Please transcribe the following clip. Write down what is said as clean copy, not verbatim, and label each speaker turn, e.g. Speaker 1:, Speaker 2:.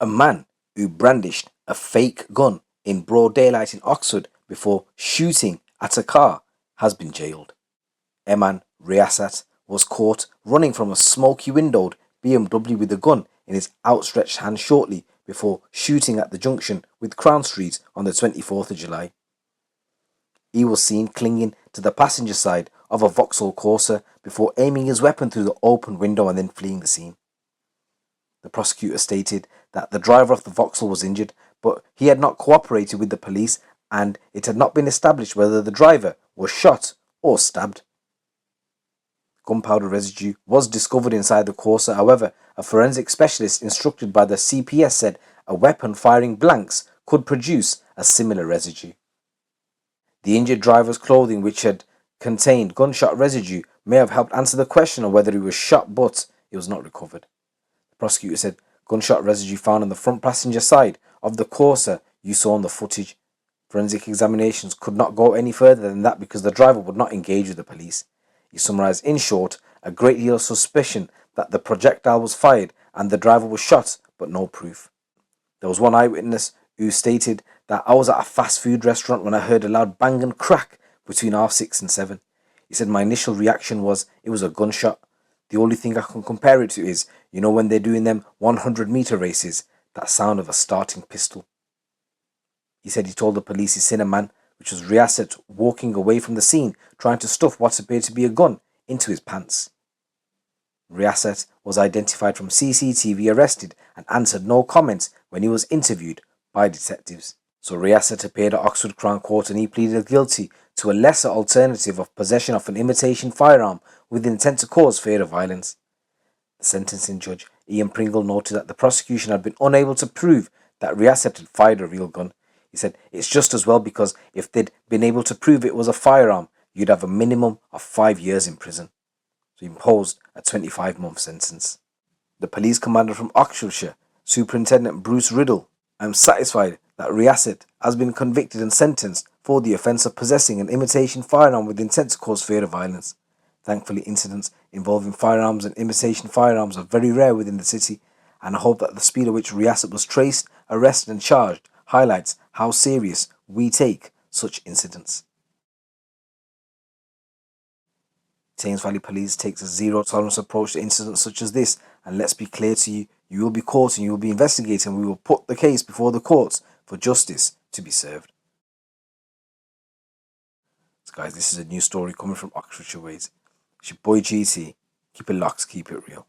Speaker 1: A man who brandished a fake gun in broad daylight in Oxford before shooting at a car has been jailed. Emman Riasat was caught running from a smoky windowed BMW with a gun in his outstretched hand shortly before shooting at the junction with Crown Street on the 24th of July. He was seen clinging to the passenger side of a Vauxhall Corsa before aiming his weapon through the open window and then fleeing the scene. The prosecutor stated that the driver of the Vauxhall was injured, but he had not cooperated with the police and it had not been established whether the driver was shot or stabbed. Gunpowder residue was discovered inside the Corsa. However, a forensic specialist instructed by the CPS said a weapon firing blanks could produce a similar residue. The injured driver's clothing, which had contained gunshot residue, may have helped answer the question of whether he was shot, but it was not recovered. The prosecutor said gunshot residue found on the front passenger side of the Corsa you saw on the footage. Forensic examinations could not go any further than that because the driver would not engage with the police. He summarised, in short, a great deal of suspicion that the projectile was fired and the driver was shot, but no proof. There was one eyewitness who stated that I was at a fast food restaurant when I heard a loud bang and crack between 6:30 and 7. He said my initial reaction was it was a gunshot. The only thing I can compare it to is, when they're doing them 100-meter races, that sound of a starting pistol. He said he told the police he'd seen a man, which was Riasat, walking away from the scene, trying to stuff what appeared to be a gun into his pants. Riasat was identified from CCTV, arrested, and answered no comments when he was interviewed by detectives. So Riasat appeared at Oxford Crown Court and he pleaded guilty to a lesser alternative of possession of an imitation firearm with intent to cause fear of violence. The sentencing judge, Ian Pringle, noted that the prosecution had been unable to prove that Riasat had fired a real gun. He said, it's just as well because if they'd been able to prove it was a firearm, you'd have a minimum of 5 years in prison. So he imposed a 25-month sentence. The police commander from Oxfordshire, Superintendent Bruce Riddle, I am satisfied that Riasat has been convicted and sentenced for the offence of possessing an imitation firearm with intent to cause fear of violence. Thankfully, incidents involving firearms and imitation firearms are very rare within the city, and I hope that the speed at which Riasat was traced, arrested and charged highlights how serious we take such incidents. Thames Valley Police takes a zero-tolerance approach to incidents such as this, and let's be clear to you, you will be caught and you will be investigated and we will put the case before the courts for justice to be served. So guys, this is a new story coming from Oxfordshire Ways. It's your boy GT. Keep it locked, keep it real.